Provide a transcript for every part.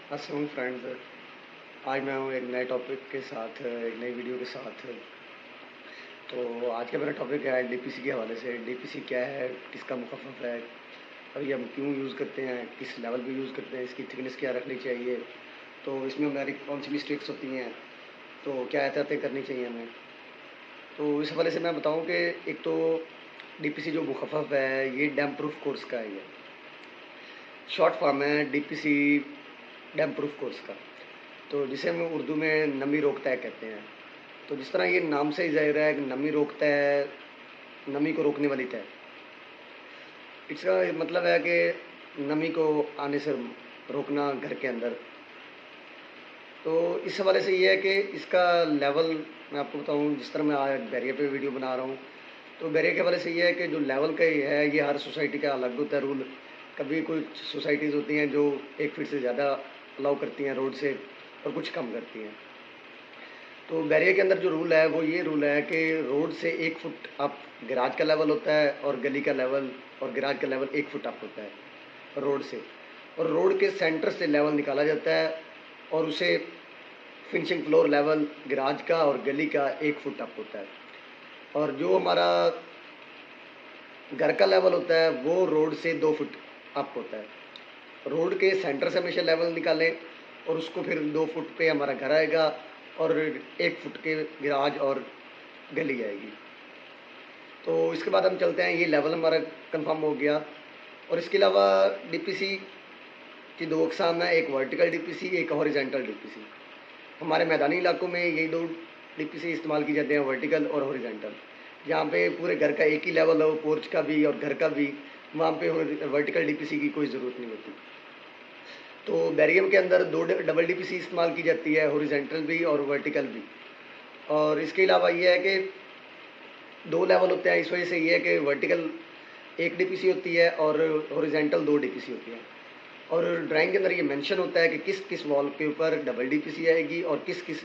Aslam friends, आज मैं हूँ एक नए टॉपिक के साथ, एक नई वीडियो के साथ। तो आज का मेरा टॉपिक है डीपीसी के हवाले से। डीपीसी क्या है, किसका मुखफ़फ़ है, और ये हम क्यों यूज़ करते हैं, किस लेवल पे यूज़ करते हैं, इसकी थिकनेस क्या रखनी चाहिए, तो इसमें हमारी कौन सी मिस्टेक्स होती हैं, तो क्या एहतियातें करनी चाहिए हमें। तो इस हवाले से मैं बताऊँ कि एक तो डीपीसी जो मुखफ़फ़ है ये डैम्प प्रूफ कोर्स का है। ये शॉर्ट फॉर्म है डीपीसी, डैम्प प्रूफ कोर्स का। तो जिसे हम उर्दू में नमी रोकता है कहते हैं। तो जिस तरह ये नाम से ही ज़ाहिर है कि नमी रोकता है, नमी को रोकने वाली तय। इसका मतलब है कि नमी को आने से रोकना घर के अंदर। तो इस हवाले से ये है कि इसका लेवल मैं आपको बताऊं, जिस तरह मैं आज बैरियर पे वीडियो बना रहा हूँ, तो बैरियर के हवाले से ये है कि जो लेवल का ये है, ये हर सोसाइटी का अलग होता है रूल। कभी कुछ सोसाइटीज़ होती हैं जो 1 फीट से ज़्यादा अलाउ करती हैं रोड से, और कुछ कम करती हैं। तो बैरियर के अंदर जो रूल है वो ये रूल है कि रोड से 1 फुट अप गैराज का लेवल होता है, और गली का लेवल और गैराज का लेवल 1 फुट अप होता है रोड से। और रोड के सेंटर से लेवल निकाला जाता है, और उसे फिनिशिंग फ्लोर लेवल गैराज का और गली का 1 फुट अप होता है। और जो हमारा घर का लेवल होता है वो रोड से 2 फुट अप होता है। रोड के सेंटर से हमेशा लेवल निकालें, और उसको फिर 2 फुट पे हमारा घर आएगा, और 1 फुट के गैराज और गली आएगी। तो इसके बाद हम चलते हैं, ये लेवल हमारा कंफर्म हो गया। और इसके अलावा डीपीसी की 2 अक़साम है, एक वर्टिकल डीपीसी, एक हॉरिजॉन्टल डीपीसी। हमारे मैदानी इलाकों में यही 2 डीपीसी इस्तेमाल की जाते हैं, वर्टिकल और हॉरिजॉन्टल। जहाँ पे पूरे घर का एक ही लेवल हो, पोर्च का भी और घर का भी, वहाँ पे वर्टिकल डीपीसी की कोई ज़रूरत नहीं होती। तो बैरियम के अंदर 2 डबल डीपीसी इस्तेमाल की जाती है, हॉरिजॉन्टल भी और वर्टिकल भी। और इसके अलावा ये है कि 2 लेवल होते हैं, इस वजह से ये है कि वर्टिकल 1 डीपीसी होती है और हॉरिजॉन्टल 2 डीपीसी होती है। और ड्राइंग के अंदर ये मेंशन होता है कि किस किस वॉल के ऊपर डबल डीपीसी आएगी और किस किस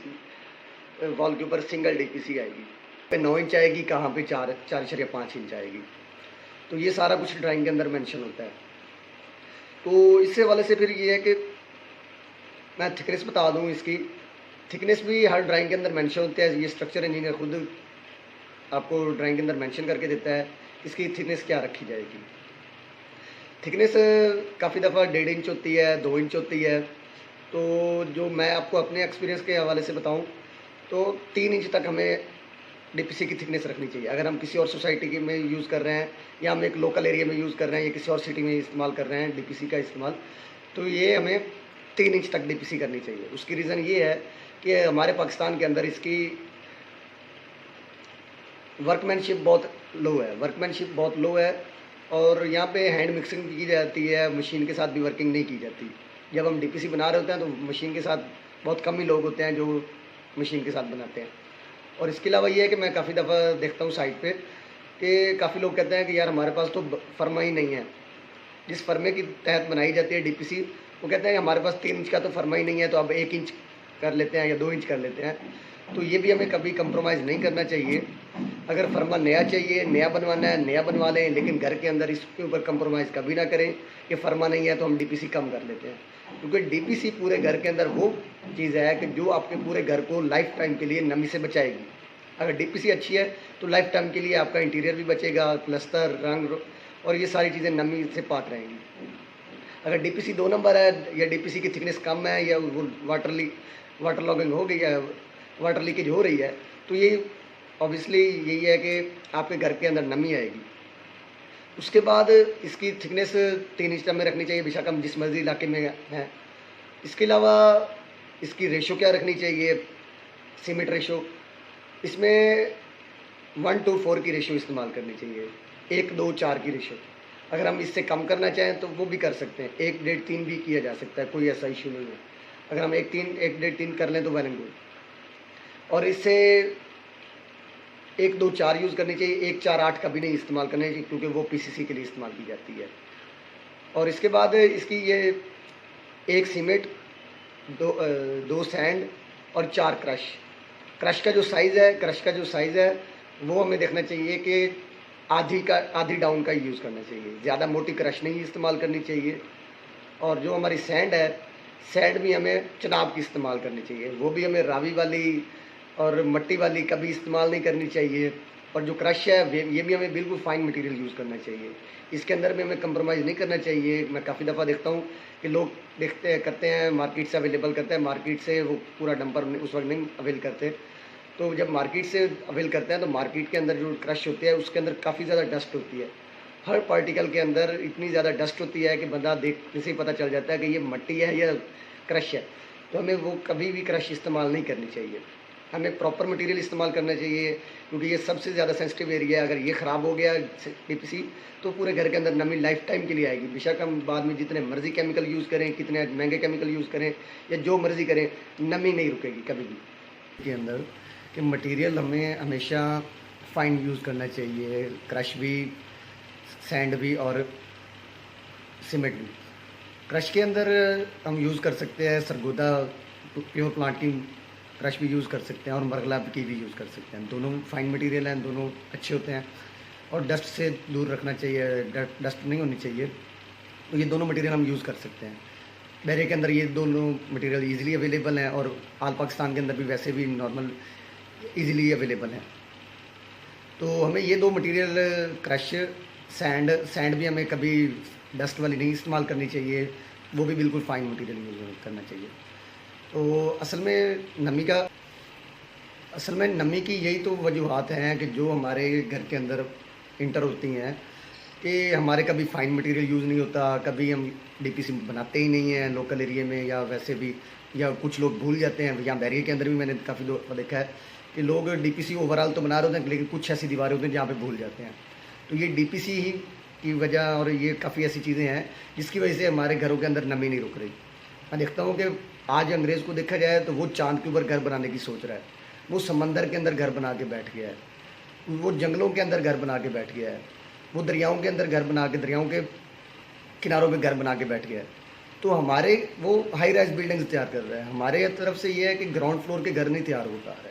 वॉल के ऊपर सिंगल डीपीसी आएगी। पे 9 इंच आएगी, कहाँ पे 4.5 इंच आएगी। तो ये सारा कुछ ड्राइंग के अंदर मेंशन होता है। तो इससे वाले से फिर ये है कि मैं थिकनेस बता दूं, इसकी थिकनेस भी हर ड्राइंग के अंदर मेंशन होता है। ये स्ट्रक्चर इंजीनियर खुद आपको ड्राइंग के अंदर मेंशन करके देता है इसकी थिकनेस क्या रखी जाएगी। थिकनेस काफ़ी दफ़ा 1.5 इंच होती है, 2 इंच होती है। तो जो मैं आपको अपने एक्सपीरियंस के हवाले से बताऊं, तो 3 इंच तक हमें डीपीसी की थिकनेस रखनी चाहिए। अगर हम किसी और सोसाइटी की में यूज़ कर रहे हैं, या हम एक लोकल एरिया में यूज़ कर रहे हैं, या किसी और सिटी में इस्तेमाल कर रहे हैं डीपीसी का इस्तेमाल, तो ये हमें 3 इंच तक डीपीसी करनी चाहिए। उसकी रीज़न ये है कि हमारे पाकिस्तान के अंदर इसकी वर्कमैनशिप बहुत लो है, और यहाँ पे हैंड मिक्सिंग की जाती है, मशीन के साथ भी वर्किंग नहीं की जाती। जब हम डीपीसी बना रहे होते हैं तो मशीन के साथ बहुत कम ही लोग होते हैं जो मशीन के साथ बनाते हैं। और इसके अलावा ये है कि मैं काफ़ी दफ़ा देखता हूँ साइट पे कि काफ़ी लोग कहते हैं कि यार हमारे पास तो फर्मा ही नहीं है। जिस फर्मे के तहत बनाई जाती है डीपीसी, वो कहते हैं कि हमारे पास 3 इंच का तो फर्मा ही नहीं है, तो अब 1 इंच कर लेते हैं या 2 इंच कर लेते हैं। तो ये भी हमें कभी कंप्रोमाइज़ नहीं करना चाहिए। अगर फर्मा नया चाहिए, नया बनवाना है, नया बनवा लें, लेकिन घर के अंदर इसके ऊपर कंप्रोमाइज़ कभी ना करें कि फर्मा नहीं है तो हम डीपीसी कम कर लेते हैं। क्योंकि डीपीसी पूरे घर के अंदर वो चीज़ है कि जो आपके पूरे घर को लाइफ टाइम के लिए नमी से बचाएगी। अगर डीपीसी अच्छी है तो लाइफ टाइम के लिए आपका इंटीरियर भी बचेगा, प्लस्तर, रंग और ये सारी चीज़ें नमी से पाक रहेंगी। अगर डीपीसी 2 नंबर है, या डीपीसी की थिकनेस कम है, या वो वाटर लॉगिंग हो गई है, वाटर लीकेज हो रही है, तो ये ऑब्वियसली यही है कि आपके घर के अंदर नमी आएगी। उसके बाद इसकी थिकनेस 3 इंच में रखनी चाहिए, बेशक हम जिस मर्जी इलाके में हैं। इसके अलावा इसकी रेशो क्या रखनी चाहिए, सीमेंट रेशो, इसमें 1:4 की रेशो इस्तेमाल करनी चाहिए, 1:2:4 की रेशो। अगर हम इससे कम करना चाहें तो वो भी कर सकते हैं, 1:1.5-3 भी किया जा सकता है, कोई ऐसा इशू नहीं है। अगर हम 1:3 कर लें तो वेल एंड गुड। और इससे 1:2:4 यूज़ करनी चाहिए, 1:4:8 कभी नहीं इस्तेमाल करना चाहिए, क्योंकि वो पीसीसी के लिए इस्तेमाल की जाती है। और इसके बाद इसकी ये 1 सीमेंट, 2 सैंड और 4 क्रश। क्रश का जो साइज़ है वो हमें देखना चाहिए कि आधी डाउन का यूज़ करना चाहिए, ज़्यादा मोटी क्रश नहीं इस्तेमाल करनी चाहिए। और जो हमारी सैंड है, सैंड भी हमें चुनाव की इस्तेमाल करनी चाहिए, वो भी हमें रावी वाली और मट्टी वाली कभी इस्तेमाल नहीं करनी चाहिए। और जो क्रश है ये भी हमें बिल्कुल फाइन मटेरियल यूज़ करना चाहिए, इसके अंदर भी हमें कंप्रोमाइज़ नहीं करना चाहिए। मैं काफ़ी दफ़ा देखता हूँ कि लोग देखते करते हैं, मार्केट से अवेलेबल करते हैं, मार्केट से वो पूरा डंपर उस वक्त नहीं अवेल करते। तो जब मार्केट से अवेल करते हैं तो मार्केट के अंदर जो क्रश होती है उसके अंदर काफ़ी ज़्यादा डस्ट होती है, हर पार्टिकल के अंदर इतनी ज़्यादा डस्ट होती है कि बंदा देखने से ही पता चल जाता है कि ये मट्टी है या क्रश है। तो हमें वो कभी भी क्रश इस्तेमाल नहीं करनी चाहिए, हमें प्रॉपर मटेरियल इस्तेमाल करना चाहिए, क्योंकि ये सबसे ज़्यादा सेंसिटिव एरिया है। अगर ये ख़राब हो गया डीपीसी तो पूरे घर के अंदर नमी लाइफ टाइम के लिए आएगी। बेशक हम बाद में जितने मर्ज़ी केमिकल यूज़ करें, कितने महंगे केमिकल यूज़ करें या जो मर्ज़ी करें, नमी नहीं रुकेगी कभी भी के अंदर। कि मटेरियल हमें हमेशा फाइन यूज़ करना चाहिए, क्रश भी, सैंड भी और सीमेंट भी। क्रश के अंदर हम यूज़ कर सकते हैं सरगोदा प्योर प्लांट की क्रश भी यूज़ कर सकते हैं और मरगला की भी यूज़ कर सकते हैं। दोनों फाइन मटेरियल हैं, दोनों अच्छे होते हैं और डस्ट से दूर रखना चाहिए, डस्ट नहीं होनी चाहिए। तो ये दोनों मटेरियल हम यूज़ कर सकते हैं। बैरे के अंदर ये दोनों मटेरियल ईज़िली अवेलेबल हैं और आल पाकिस्तान के अंदर भी वैसे भी नॉर्मल ईज़िली अवेलेबल हैं। तो हमें ये दो मटेरियल क्रश, सैंड भी हमें कभी डस्ट वाली नहीं इस्तेमाल करनी चाहिए, वो भी बिल्कुल फाइन मटेरियल यूज़ करना चाहिए। तो असल में नमी की यही तो वजूहत हैं कि जो हमारे घर के अंदर इंटर होती हैं कि हमारे कभी फाइन मटेरियल यूज़ नहीं होता, कभी हम डीपीसी बनाते ही नहीं हैं लोकल एरिया में, या वैसे भी, या कुछ लोग भूल जाते हैं। यहाँ बैरियर के अंदर भी मैंने काफ़ी देखा है कि लोग डीपीसी ओवरऑल तो बना रहे होते हैं लेकिन कुछ ऐसी दीवारें होती हैं जहाँ पे भूल जाते हैं। तो ये डीपीसी ही की वजह, और ये काफ़ी ऐसी चीज़ें हैं जिसकी वजह से हमारे घरों के अंदर नमी नहीं रुक रही। मैं देखता हूँ कि आज अंग्रेज़ को देखा जाए तो वो चाँद के ऊपर घर बनाने की सोच रहा है, वो समंदर के अंदर घर बना के बैठ गया है, वो जंगलों के अंदर घर बना के बैठ गया है, वो दरियाओं के अंदर घर बना के, दरियाओं के किनारों पे घर बना के बैठ गया है। तो हमारे वो हाई राइज बिल्डिंग्स तैयार कर रहा है, हमारे तरफ से ये है कि ग्राउंड फ्लोर के घर नहीं तैयार हो पा रहा है।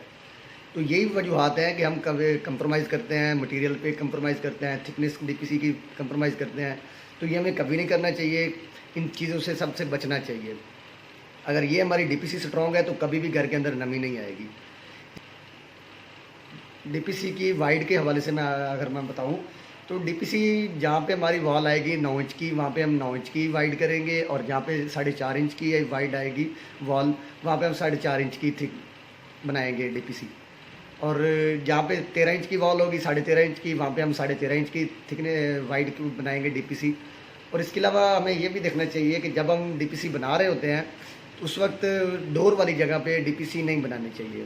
तो यही वजूहत हैं कि हम कभी कंप्रोमाइज़ करते हैं, मटेरियल पे कंप्रोमाइज़ करते हैं, थिकनेस डीपीसी की कंप्रोमाइज़ करते हैं। तो ये हमें कभी नहीं करना चाहिए, इन चीज़ों से सबसे बचना चाहिए। अगर ये हमारी डीपीसी स्ट्रॉन्ग है तो कभी भी घर के अंदर नमी नहीं आएगी। डीपीसी की वाइड के हवाले से अगर मैं बताऊं तो डीपीसी जहाँ पे हमारी वॉल आएगी 9 इंच की, वहाँ पे हम 9 इंच की वाइड करेंगे, और जहाँ पे 4.5 इंच की वाइड आएगी वॉल, वहाँ पे हम 4.5 इंच की थिक बनाएंगे डीपीसी। और जहाँ पे 13 इंच की वॉल होगी 13.5 इंच की, वहाँ पे हम 13.5 इंच की थिकने वाइड बनाएंगे डीपीसी। और इसके अलावा हमें ये भी देखना चाहिए कि जब हम डीपीसी बना रहे होते हैं तो उस वक्त डोर वाली जगह पे डीपीसी नहीं बनानी चाहिए,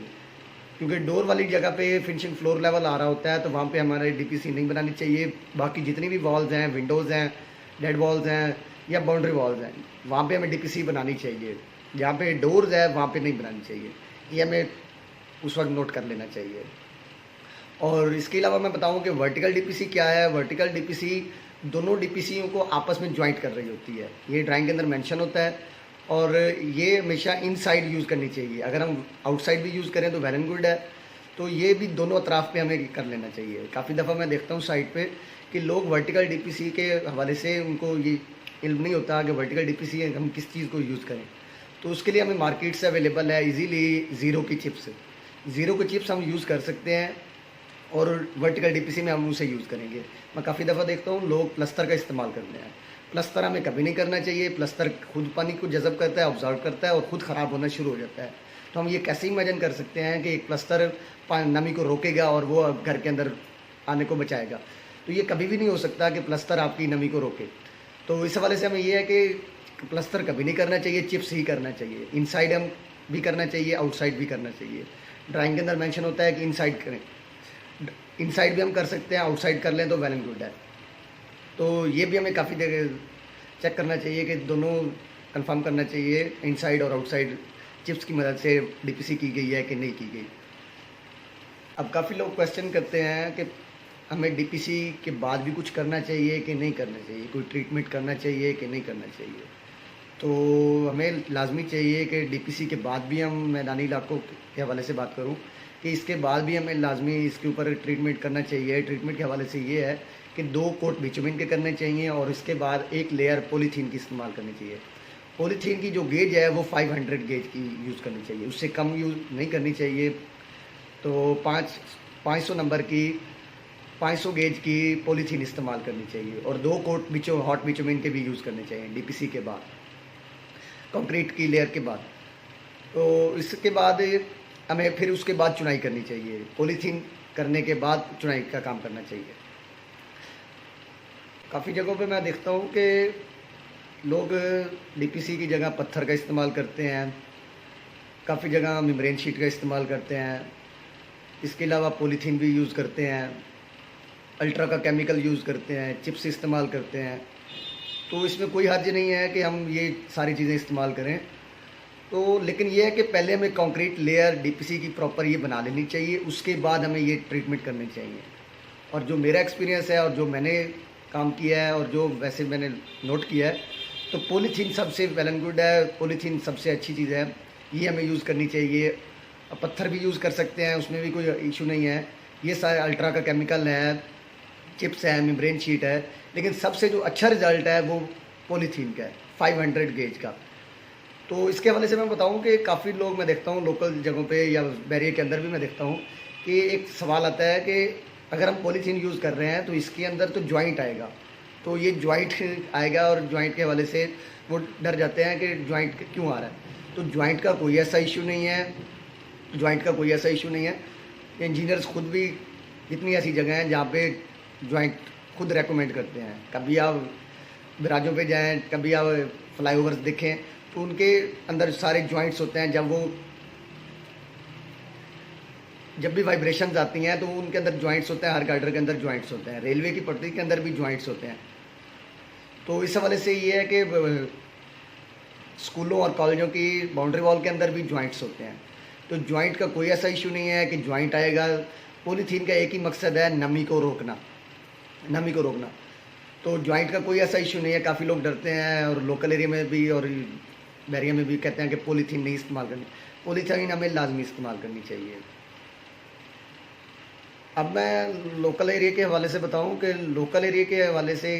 क्योंकि डोर वाली जगह पे फिनिशिंग फ्लोर लेवल आ रहा होता है, तो वहाँ पे हमारे डीपीसी नहीं बनानी चाहिए। बाकी जितनी भी वॉल्स हैं, विंडोज़ हैं, डेड वॉल्स हैं या बाउंड्री वॉल्स हैं, वहाँ पे हमें डीपीसी बनानी चाहिए। जहाँ पे डोर्स है वहाँ पे नहीं बनानी चाहिए, ये हमें उस वक्त नोट कर लेना चाहिए। और इसके अलावा मैं बताऊँ कि वर्टिकल डीपीसी क्या है। वर्टिकल डीपीसी दोनों डीपीसीयों को आपस में ज्वाइंट कर रही होती है, ये ड्राइंग के अंदर मेंशन होता है, और ये हमेशा इनसाइड यूज़ करनी चाहिए। अगर हम आउटसाइड भी यूज़ करें तो वेल एंड गुड है, तो ये भी दोनों अतराफ़ पे हमें कर लेना चाहिए। काफ़ी दफ़ा मैं देखता हूँ साइड पे कि लोग वर्टिकल डीपीसी के हवाले से उनको ये इल्म नहीं होता कि वर्टिकल डीपीसी हम किस चीज़ को यूज़ करें। तो उसके लिए हमें मार्केट से अवेलेबल है ईजीली ज़ीरो की चिप्स हम यूज़ कर सकते हैं, और वर्टिकल डीपीसी में हम उसे यूज़ करेंगे। मैं काफ़ी दफ़ा देखता हूँ लोग प्लस्तर का इस्तेमाल करते हैं, प्लस्तर हमें कभी नहीं करना चाहिए। प्लस्तर खुद पानी को जज़ब करता है, ऑब्जर्व करता है और ख़ुद ख़राब होना शुरू हो जाता है। तो हम ये कैसे इमेजिन कर सकते हैं कि एक प्लस्तर नमी को रोकेगा और वो घर के अंदर आने को बचाएगा। तो ये कभी भी नहीं हो सकता कि प्लस्तर आपकी नमी को रोके। तो इस हवाले से हमें ये है कि प्लस्तर कभी नहीं करना चाहिए, चिप्स ही करना चाहिए। इनसाइड हम भी करना चाहिए, आउटसाइड भी करना चाहिए। ड्राइंग के अंदर मेंशन होता है कि इनसाइड करें, इनसाइड भी हम कर सकते हैं, आउटसाइड कर लें तो वेल एंड गुड है। तो ये भी हमें काफ़ी देर चेक करना चाहिए कि दोनों कंफर्म करना चाहिए इनसाइड और आउटसाइड चिप्स की मदद से डीपीसी की गई है कि नहीं की गई। अब काफ़ी लोग क्वेश्चन करते हैं कि हमें डीपीसी के बाद भी कुछ करना चाहिए कि नहीं करना चाहिए, कोई ट्रीटमेंट करना चाहिए कि नहीं करना चाहिए। तो हमें लाजमी चाहिए कि डीपीसी के बाद भी हम मैदानी इलाकों के हवाले से बात करूं कि इसके बाद भी हमें लाजमी इसके ऊपर ट्रीटमेंट करना चाहिए। ट्रीटमेंट के हवाले से ये है कि 2 कोट बिटुमिन के करने चाहिए और इसके बाद एक लेयर पॉलीथीन की इस्तेमाल करनी चाहिए। पॉलीथीन की जो गेज है वो 500 गेज की यूज़ करनी चाहिए, उससे कम यूज़ नहीं करनी चाहिए। तो 500 नंबर की 500 गेज की पॉलीथीन इस्तेमाल करनी चाहिए, और 2 कोट हॉट बिटुमेन के भी यूज़ करने चाहिए डीपीसी के बाद, कंक्रीट की लेयर के बाद। तो इसके बाद हमें फिर उसके बाद चुनाई करनी चाहिए, पॉलीथीन करने के बाद चुनाई का काम करना चाहिए। काफ़ी जगहों पे मैं देखता हूँ कि लोग डीपीसी की जगह पत्थर का इस्तेमाल करते हैं, काफ़ी जगह मेम्ब्रेन शीट का इस्तेमाल करते हैं, इसके अलावा पॉलीथीन भी यूज़ करते हैं, अल्ट्रा का केमिकल यूज़ करते हैं, चिप्स इस्तेमाल करते हैं। तो इसमें कोई हर्ज नहीं है कि हम ये सारी चीज़ें इस्तेमाल करें। तो लेकिन ये है कि पहले हमें कंक्रीट लेयर डीपीसी की प्रॉपर ये बना लेनी चाहिए, उसके बाद हमें ये ट्रीटमेंट करनी चाहिए। और जो मेरा एक्सपीरियंस है और जो मैंने काम किया है और जो वैसे मैंने नोट किया है, तो पॉलीथीन सबसे वेल एंड गुड है, पॉलीथीन सबसे अच्छी चीज़ है, ये हमें यूज़ करनी चाहिए। पत्थर भी यूज़ कर सकते हैं, उसमें भी कोई इशू नहीं है। ये सारे अल्ट्रा का केमिकल है, चिप्स है, मेम्ब्रेन शीट है, लेकिन सबसे जो अच्छा रिज़ल्ट है वो पॉलीथीन का है, 500 गेज का। तो इसके हवाले से मैं बताऊं कि काफ़ी लोग मैं देखता हूं लोकल जगहों पे या बैरियर के अंदर भी मैं देखता हूं कि एक सवाल आता है कि अगर हम पॉलीथीन यूज़ कर रहे हैं तो इसके अंदर तो जॉइंट आएगा, तो ये जॉइंट आएगा, और जॉइंट के हवाले से वो डर जाते हैं कि जॉइंट क्यों आ रहा है। तो जॉइंट का कोई ऐसा इशू नहीं है, जॉइंट का कोई ऐसा इशू नहीं है। इंजीनियर्स खुद भी इतनी ऐसी जगह हैं जहाँ पे जॉइंट खुद रेकमेंड करते हैं। कभी आप बराजों पे जाएं, कभी आप फ्लाईओवर्स देखें, तो उनके अंदर सारे जॉइंट्स होते हैं। जब भी वाइब्रेशंस आती हैं तो उनके अंदर जॉइंट्स होते हैं, हर गार्डर के अंदर जॉइंट्स होते हैं, रेलवे की पटरी के अंदर भी जॉइंट्स होते हैं। तो इस हवाले से ये है कि स्कूलों और कॉलेजों की बाउंड्री वॉल के अंदर भी जॉइंट्स होते हैं। तो जॉइंट का कोई ऐसा इशू नहीं है कि जॉइंट आएगा। पॉलीथीन का एक ही मकसद है, नमी को रोकना, नमी को रोकना। तो जॉइंट का कोई ऐसा इशू नहीं है। काफ़ी लोग डरते हैं, और लोकल एरिया में भी और बैरिया में भी कहते हैं कि पॉलीथीन नहीं इस्तेमाल करनी। पॉलीथीन हमें लाजमी इस्तेमाल करनी चाहिए। अब मैं लोकल एरिया के हवाले से बताऊं कि लोकल एरिया के हवाले से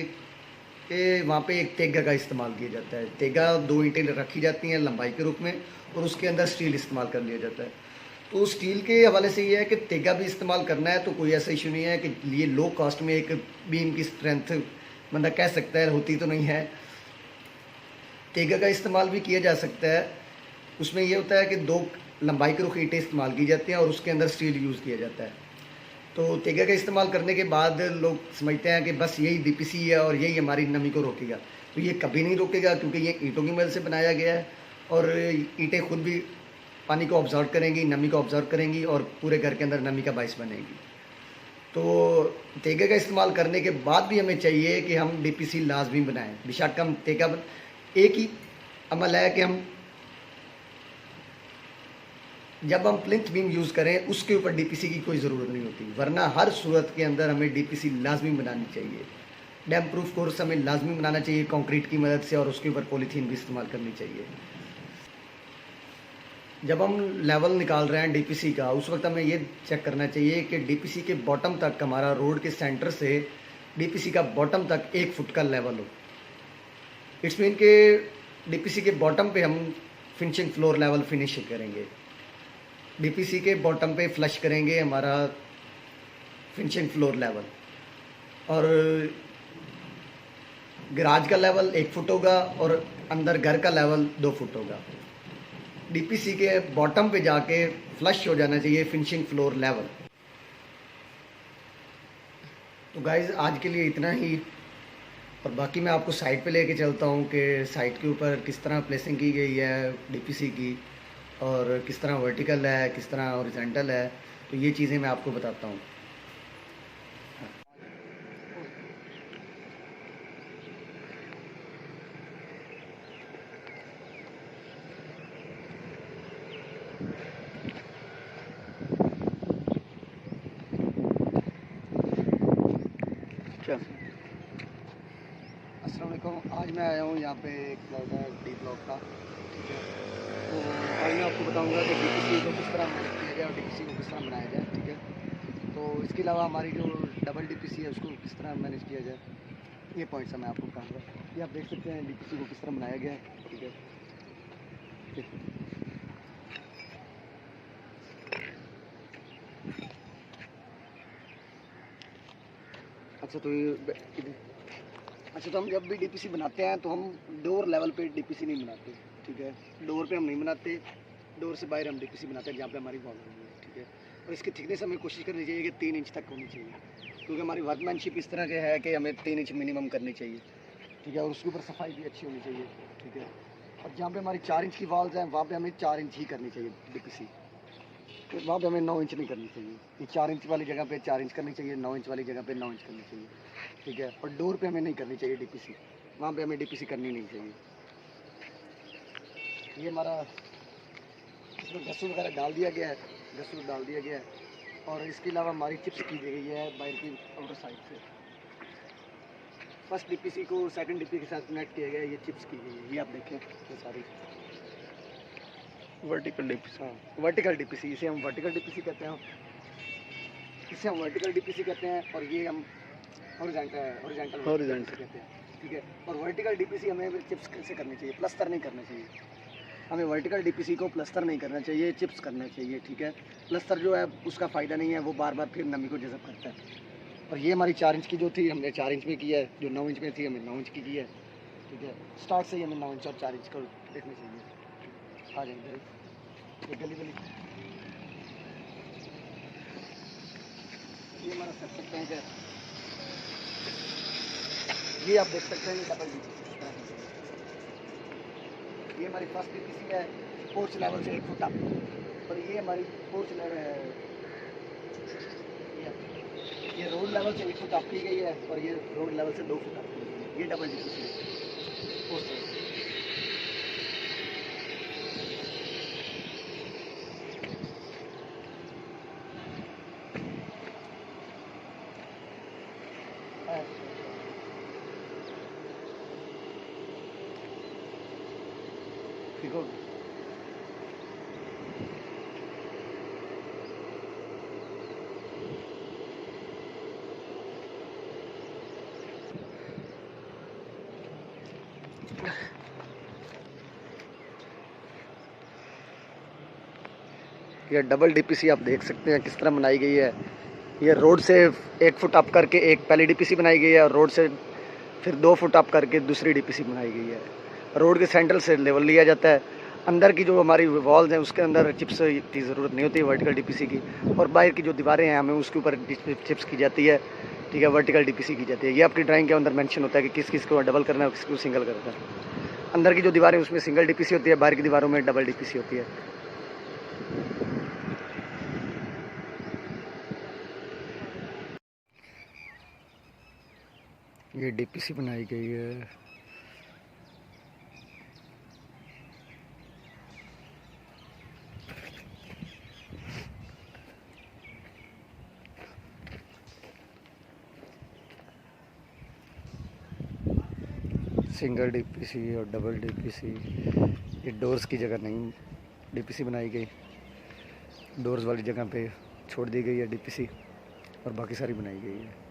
कि वहाँ पे एक तेगा का इस्तेमाल किया जाता है। तेगा 2 ईंटें रखी जाती हैं लंबाई के रूप में, और उसके अंदर स्टील इस्तेमाल कर लिया जाता है। तो स्टील के हवाले से ये है कि तेगा भी इस्तेमाल करना है तो कोई ऐसा इशू नहीं है कि ये लो कॉस्ट में एक बीम की स्ट्रेंथ बंदा कह सकता है, होती तो नहीं है। तेगा का इस्तेमाल भी किया जा सकता है। उसमें ये होता है कि 2 लंबाई के रुख ईंटें इस्तेमाल की जाती हैं और उसके अंदर स्टील यूज़ किया जाता है। तो तेगा का इस्तेमाल करने के बाद लोग समझते हैं कि बस यही डीपीसी है और यही हमारी नमी को रोकेगा। तो ये कभी नहीं रोकेगा, क्योंकि ये ईंटों की मदद से बनाया गया है, और ईंटें खुद भी पानी को ऑब्जर्व करेंगी, नमी को ऑब्जर्व करेंगी, और पूरे घर के अंदर नमी का बायस बनेगी। तो तेगे का इस्तेमाल करने के बाद भी हमें चाहिए कि हम डीपीसी लाजमी बनाएं। बेशक हम तेगा एक ही अमल है कि हम जब हम प्लिंथ बीम यूज़ करें उसके ऊपर डीपीसी की कोई ज़रूरत नहीं होती, वरना हर सूरत के अंदर हमें डीपीसी लाजमी बनानी चाहिए। डैम प्रूफ कोर्स हमें लाजमी बनाना चाहिए कंक्रीट की मदद से, और उसके ऊपर पॉलीथीन भी इस्तेमाल करनी चाहिए। जब हम लेवल निकाल रहे हैं डीपीसी का, उस वक्त हमें ये चेक करना चाहिए कि डीपीसी के बॉटम तक, हमारा रोड के सेंटर से डीपीसी का बॉटम तक 1 फुट का लेवल हो। इट्स मीन के डीपीसी के बॉटम पे हम फिनिशिंग फ्लोर लेवल फिनिश करेंगे, डीपीसी के बॉटम पे फ्लश करेंगे हमारा फिनिशिंग फ्लोर लेवल, और गराज का लेवल 1 फुट होगा और अंदर घर का लेवल 2 फुट होगा। डीपीसी के बॉटम पे जाके फ्लश हो जाना चाहिए फिनिशिंग फ्लोर लेवल। तो गाइज आज के लिए इतना ही, और बाकी मैं आपको साइट पे लेके चलता हूँ कि साइट के ऊपर किस तरह प्लेसिंग की गई है डीपीसी की, और किस तरह वर्टिकल है, किस तरह हॉरिजॉन्टल है। तो ये चीज़ें मैं आपको बताता हूँ। अस्सलाम वालेकुम। आज मैं आया हूँ यहाँ पे एक प्लॉट है डी ब्लॉक का, ठीक है। तो आज मैं आपको बताऊँगा कि डीपीसी को किस तरह मैनेज किया जाए और डीपीसी को किस तरह बनाया जाए, ठीक है। तो इसके अलावा हमारी जो डबल डीपीसी है उसको किस तरह मैनेज किया जाए, ये पॉइंट्स मैं आपको बताऊँगा। ये आप देख सकते हैं डीपीसी को किस तरह बनाया गया है। ठीक है। अच्छा तो अच्छा तो हम जब भी डीपीसी बनाते हैं तो हम डोर लेवल पे डीपीसी नहीं बनाते, ठीक है। डोर पे हम नहीं बनाते, डोर से बाहर हम डीपीसी बनाते हैं जहाँ पे हमारी वॉल होगी, ठीक है। और इसकी थिकनेस हमें कोशिश करनी चाहिए कि 3 इंच तक होनी चाहिए, क्योंकि हमारी वर्कमैनशिप इस तरह के है कि हमें 3 इंच मिनिमम करनी चाहिए, ठीक है। और उसके ऊपर सफाई भी अच्छी होनी चाहिए, ठीक है। और जहाँ पे हमारी 4 इंच की वॉल्स हैं वहाँ पे हमें 4 इंच ही करनी चाहिए डीपीसी, तो वहाँ पे हमें 9 इंच नहीं करनी चाहिए। ये 4 इंच वाली जगह पे 4 इंच करनी चाहिए, 9 इंच वाली जगह पे 9 इंच करनी चाहिए, ठीक है। और डोर पे हमें नहीं करनी चाहिए डीपीसी, वहाँ पे हमें डीपीसी करनी नहीं चाहिए। ये हमारा इसमें घसू वगैरह डाल दिया गया है, घसू डाल दिया गया है। और इसके अलावा हमारी चिप्स की गई है बाहर की आउटर साइड से। फर्स्ट डीपीसी को सेकंड डीपी के साथ कनेक्ट किया गया है, ये चिप्स की गई है, ये आप देखें ये सारी वर्टिकल डीपीसी। हाँ वर्टिकल डीपीसी, इसे हम वर्टिकल डीपीसी कहते हैं, इसे हम वर्टिकल डीपीसी कहते हैं। और ये हम हॉरिजॉन्टल कहते हैं, ठीक है। और वर्टिकल डीपीसी हमें चिप्स कैसे करनी चाहिए, प्लस्तर नहीं करना चाहिए। हमें वर्टिकल डीपीसी को प्लस्तर नहीं करना चाहिए, चिप्स करना चाहिए, ठीक है। प्लस्तर जो है उसका फ़ायदा नहीं है, वो बार बार फिर नमी को जज़ब करता है। और ये हमारी 4 इंच की जो थी हमने 4 इंच में की है, जो 9 इंच में थी हमें 9 इंच की है, ठीक है। स्टार्ट से ही हमें 9 इंच और 4 इंच को देखना चाहिए। आ जाए इधर गली गली, ये हमारा सेप्टिक टैंक है, ये आप देख सकते हैं डबल डीपीसी। ये हमारी फर्स्ट डीपीसी है पोर्च लेवल से 1 फुट अप, और ये हमारी पोर्च लेवल है, ये रोड लेवल से 1 फुट अप की गई है, और ये रोड लेवल से 2 फुट अप की गई है। ये डबल डीपीसी है पोर्च लेवल। ठीक हो ये डबल डीपीसी आप देख सकते हैं किस तरह बनाई गई है। ये रोड से 1 फुट अप करके एक पहली डीपीसी बनाई गई है, और रोड से फिर 2 फुट अप करके दूसरी डीपीसी बनाई गई है। रोड के सेंटर से लेवल लिया जाता है। अंदर की जो हमारी वॉल्स हैं उसके अंदर चिप्स की ज़रूरत नहीं होती है वर्टिकल डीपीसी की, और बाहर की जो दीवारें हैं हमें उसके ऊपर चिप्स की जाती है, ठीक है। वर्टिकल डीपीसी की जाती है। ये आपकी ड्राइंग के अंदर मेंशन होता है कि किस किस को डबल करना है और किस को सिंगल करना है। अंदर की जो दीवारें उसमें सिंगल डीपीसी होती है, बाहर की दीवारों में डबल डीपीसी होती है। ये डीपीसी बनाई गई है। सिंगल डीपीसी और डबल डीपीसी, ये डोर्स की जगह नहीं डीपीसी बनाई गई, डोर्स वाली जगह पे छोड़ दी गई है डीपीसी, और बाकी सारी बनाई गई है।